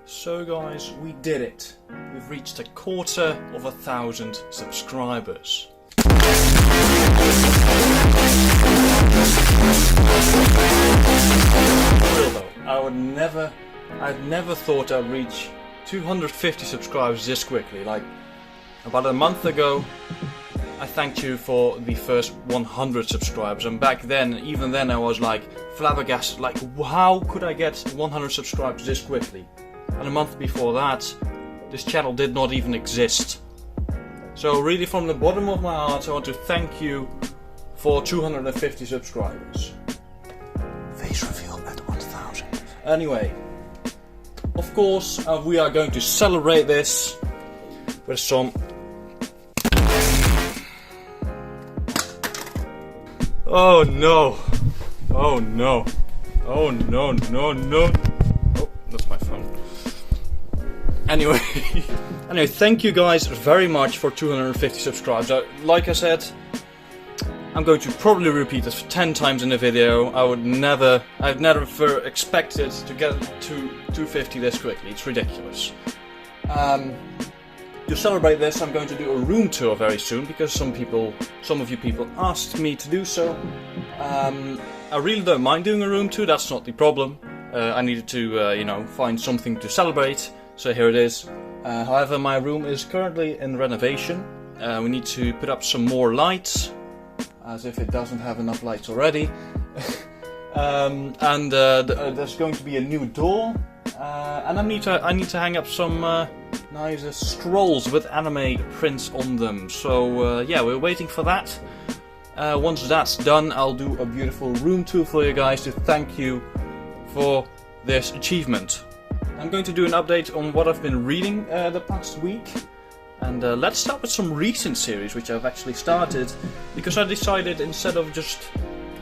So guys, we did it. We've reached 250,000 subscribers. Real though, I'd never thought I'd reach 250 subscribers this quickly. Like, about a month ago, I thanked you for the first 100 subscribers, and back then, even then, I was like flabbergasted, like, how could I get 100 subscribers this quickly? And a month before that, this channel did not even exist. So really, from the bottom of my heart, I want to thank you for 250 subscribers. Face reveal at 1,000. Anyway, of course, we are going to celebrate this with some... Oh no! Oh no! Oh no, no, no! Oh, that's my phone. Anyway, thank you guys very much for 250 subscribers. Like I said, I'm going to probably repeat this 10 times in the video. I've never expected to get to 250 this quickly. It's ridiculous. To celebrate this, I'm going to do a room tour very soon because some of you people asked me to do so. I really don't mind doing a room tour. That's not the problem. I needed to, find something to celebrate. So here it is. However, my room is currently in renovation. We need to put up some more lights, as if it doesn't have enough lights already. There's going to be a new door, and I need to hang up some nice scrolls with anime prints on them. So yeah, we're waiting for that. Once that's done, I'll do a beautiful room tour for you guys to thank you for this achievement. I'm going to do an update on what I've been reading the past week. And let's start with some recent series which I've actually started, because I decided instead of just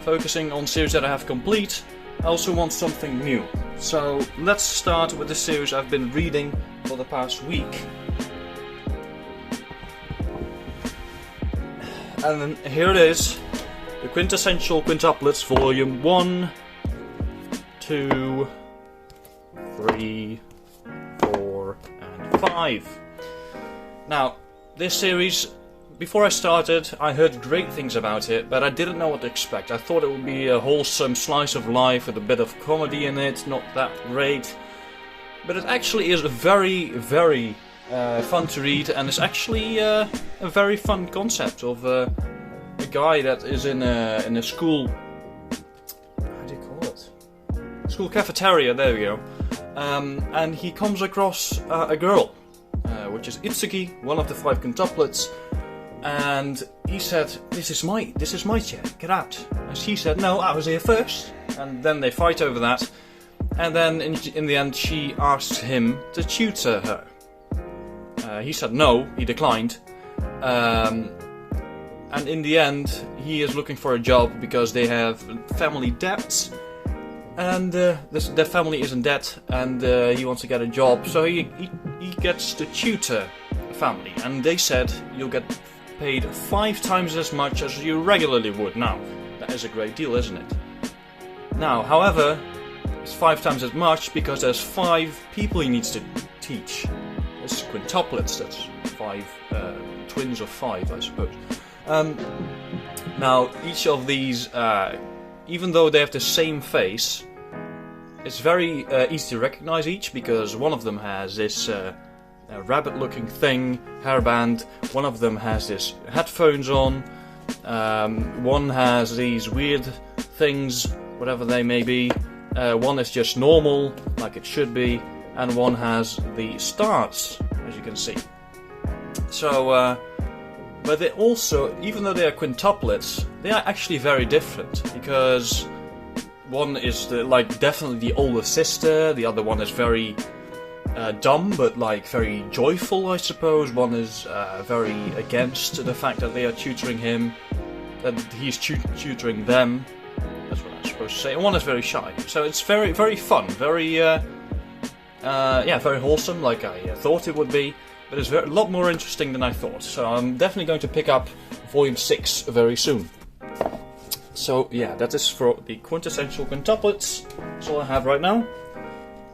focusing on series that I have complete, I also want something new. So let's start with the series I've been reading for the past week. And then here it is, the Quintessential Quintuplets Volume 1, 2, 3, 4, and 5. Now, this series, before I started, I heard great things about it, but I didn't know what to expect. I thought it would be a wholesome slice of life with a bit of comedy in it, not that great. But it actually is very, very fun to read, and it's actually a very fun concept of a guy that is in a school... How do you call it? School cafeteria, there we go. And he comes across a girl, which is Itsuki, one of the 5 quintuplets, and he said, this is my chair, get out. And she said, no, I was here first. And then they fight over that, and then in the end she asked him to tutor her. He said no, he declined, and in the end he is looking for a job because they have family debts. And their family is in debt, and he wants to get a job, so he gets to tutor the family. And they said you'll get paid 5 times as much as you regularly would. Now, that is a great deal, isn't it? Now, however, it's 5 times as much because there's 5 people he needs to teach. It's quintuplets, that's 5 twins of 5, I suppose. Now, each of these... even though they have the same face, it's very easy to recognize each, because one of them has this rabbit-looking thing, hairband, one of them has this headphones on, one has these weird things, whatever they may be, one is just normal, like it should be, and one has the stars, as you can see. So, but they also, even though they are quintuplets, they are actually very different, because one is definitely the older sister, the other one is very dumb but very joyful, I suppose. One is very against the fact that they are tutoring him, that he's tutoring them. That's what I'm supposed to say. And one is very shy. So it's very, very fun, very very wholesome, like I thought it would be. But it's a lot more interesting than I thought, so I'm definitely going to pick up Volume 6 very soon. So yeah, that is for the Quintessential Quintuplets. That's all I have right now.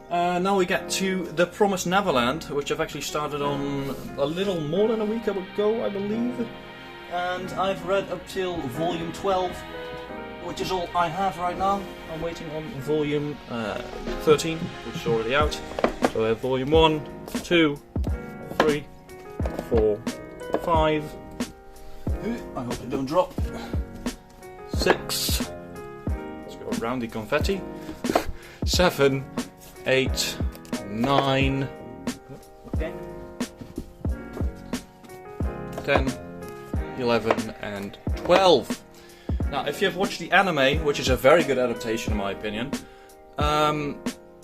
Now we get to The Promised Neverland, which I've actually started on a little more than a week ago, I believe. And I've read up till volume 12, which is all I have right now. I'm waiting on volume 13, which is already out. So I have volume 1, 2, 3, 4, 5. I hope they don't drop. 6. Let's go around the confetti. 7, 8, 9. Okay. 10, 11, and 12. Now, if you've watched the anime, which is a very good adaptation in my opinion,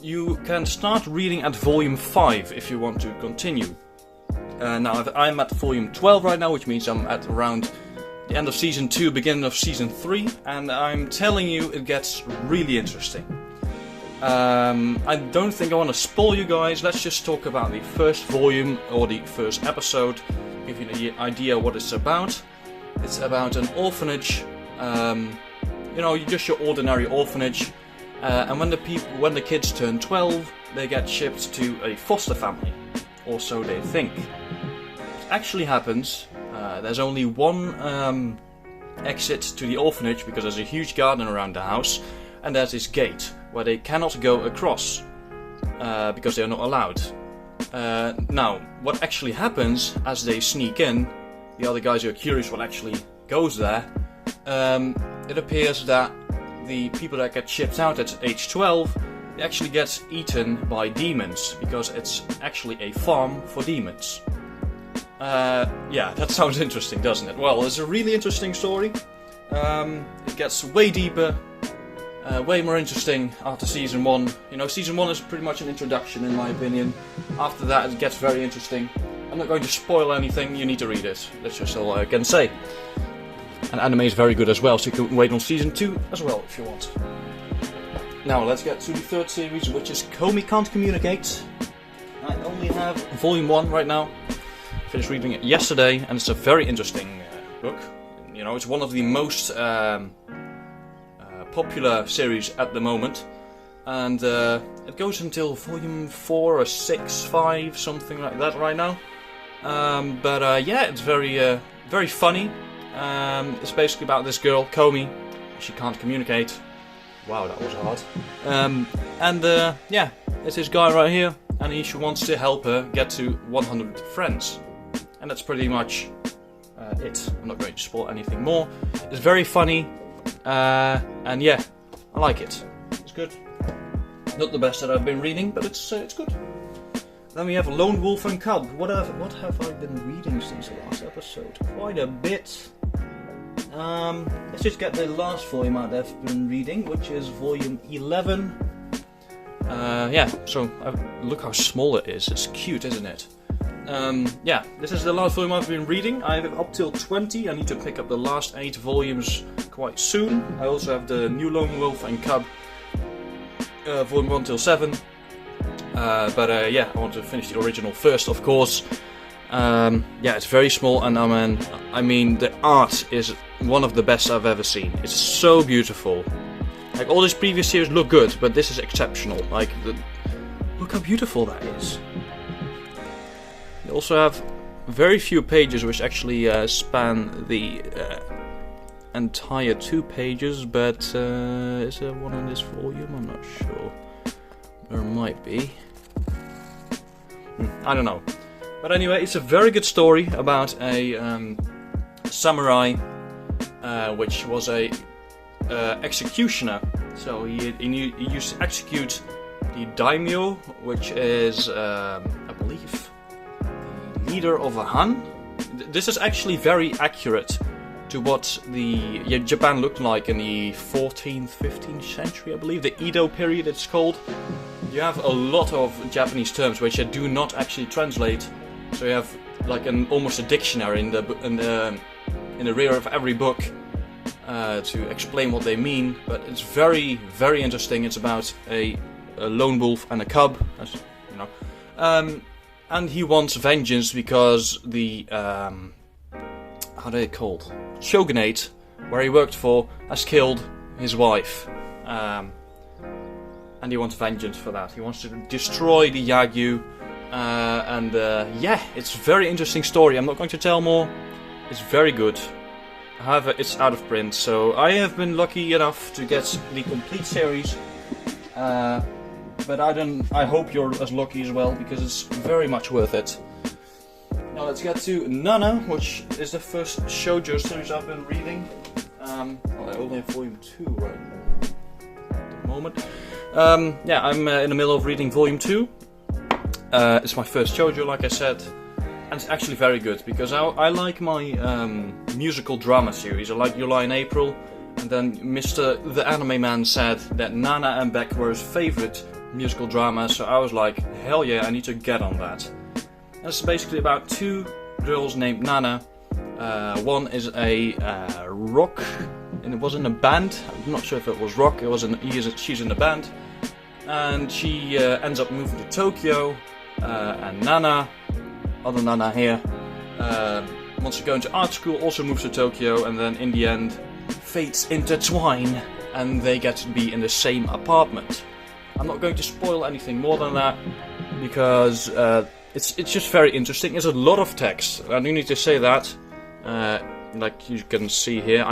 you can start reading at volume 5 if you want to continue. Now, I'm at volume 12 right now, which means I'm at around the end of season 2, beginning of season 3, and I'm telling you, it gets really interesting. I don't think I want to spoil you guys. Let's just talk about the first volume, or the first episode, give you an idea what it's about. It's about an orphanage, you know, just your ordinary orphanage, and when the kids turn 12, they get shipped to a foster family, or so they think. What actually happens, there's only one exit to the orphanage, because there's a huge garden around the house, and there's this gate where they cannot go across, because they're not allowed. Now, what actually happens as they sneak in, the other guys who are curious what actually goes there, it appears that the people that get shipped out at age 12, they actually get eaten by demons, because it's actually a farm for demons. Yeah, that sounds interesting, doesn't it? Well, it's a really interesting story. It gets way deeper, way more interesting after season 1. You know, season 1 is pretty much an introduction in my opinion. After that it gets very interesting. I'm not going to spoil anything, you need to read it. That's just all I can say. And anime is very good as well, so you can wait on season 2 as well if you want. Now let's get to the third series, which is Komi Can't Communicate. I only have volume 1 right now. Finished reading it yesterday, and it's a very interesting book. You know, it's one of the most popular series at the moment, and it goes until volume 4 or 6, 5, something like that right now. Yeah, it's very funny. It's basically about this girl, Komi. She can't communicate. Wow, that was hard. Yeah, it's this guy right here, and he wants to help her get to 100 friends. And that's pretty much it. I'm not going to spoil anything more. It's very funny, and yeah, I like it. It's good. Not the best that I've been reading, but it's good. Then we have Lone Wolf and Cub. What have I been reading since the last episode? Quite a bit. Let's just get the last volume out I've been reading, which is volume 11. Yeah, so look how small it is. It's cute, isn't it? Yeah, this is the last volume I've been reading. I have up till 20. I need to pick up the last 8 volumes quite soon. I also have the new Lone Wolf and Cub, volume 1 till 7. Yeah, I want to finish the original first, of course. Yeah, it's very small, and I mean, the art is one of the best I've ever seen. It's so beautiful. Like, all these previous series look good, but this is exceptional. Like, look how beautiful that is. You also have very few pages which actually span the entire 2 pages, but is there one on this volume? I'm not sure. There might be. I don't know. But anyway, it's a very good story about a samurai which was a executioner. So he used to execute the daimyo, which is, I believe, the leader of a Han. This is actually very accurate to what Japan looked like in the 14th, 15th century, I believe. The Edo period, it's called. You have a lot of Japanese terms which do not actually translate. So you have like almost a dictionary in the rear of every book to explain what they mean. But it's very, very interesting. It's about a lone wolf and a cub, as you know, and he wants vengeance because the how are they called? Shogunate, where he worked for, has killed his wife. and he wants vengeance for that. He wants to destroy the Yagyu, yeah, it's a very interesting story. I'm not going to tell more. It's very good. However, it's out of print, so I have been lucky enough to get the complete series. But I hope you're as lucky as well, because it's very much worth it. Now let's get to Nana, which is the first shoujo series I've been reading. Well, I only have volume 2 right now at the moment. Yeah, I'm in the middle of reading volume 2. It's my first shoujo, like I said. And it's actually very good, because I like my musical drama series. I like July and April. And then Mr. the Anime Man said that Nana and Beck were his favorite musical drama, so I was like, hell yeah, I need to get on that. And it's basically about 2 girls named Nana. One is a rock, and it was in a band. I'm not sure if it was rock. She's in a band, and she ends up moving to Tokyo. And Nana, other Nana here, wants to go into art school, also moves to Tokyo, and then in the end, fates intertwine, and they get to be in the same apartment. I'm not going to spoil anything more than that, because it's just very interesting. There's a lot of text. I do need to say that. Like you can see here,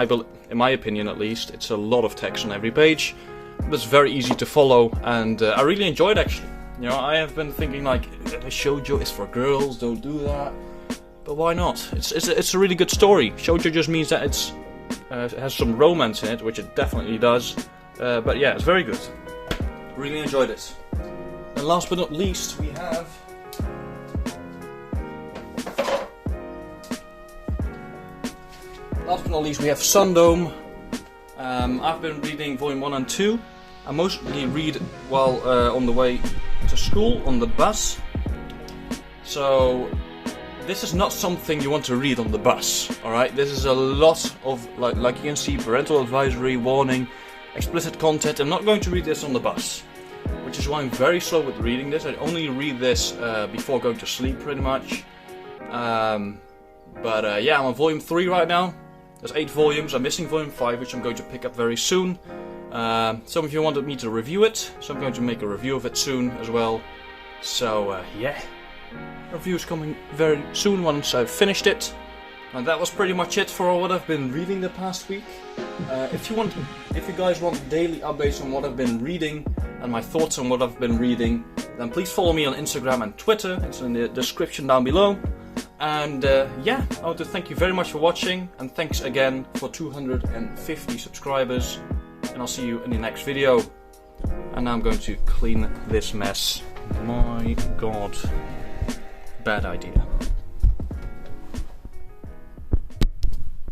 in my opinion at least, it's a lot of text on every page. But it's very easy to follow, and I really enjoyed it actually. You know, I have been thinking like, shoujo is for girls, don't do that. But why not? It's a really good story. Shoujo just means that it has some romance in it, which it definitely does. But yeah, it's very good. Really enjoyed it. And last but not least, we have Sundome. I've been reading volume 1 and 2. I mostly read while on the way to school on the bus. So this is not something you want to read on the bus. Alright, this is a lot of like you can see, parental advisory, warning, explicit content. I'm not going to read this on the bus, which is why I'm very slow with reading this. I only read this before going to sleep pretty much. Yeah, I'm on volume 3 right now. There's 8 volumes. I'm missing volume 5, which I'm going to pick up very soon. Some of you wanted me to review it, so I'm going to make a review of it soon as well. So yeah, review's coming very soon once I've finished it. And that was pretty much it for what I've been reading the past week. If you guys want daily updates on what I've been reading and my thoughts on what I've been reading, then please follow me on Instagram and Twitter. It's in the description down below. And yeah, I want to thank you very much for watching, and thanks again for 250 subscribers. And I'll see you in the next video. And now I'm going to clean this mess. My god. Bad idea.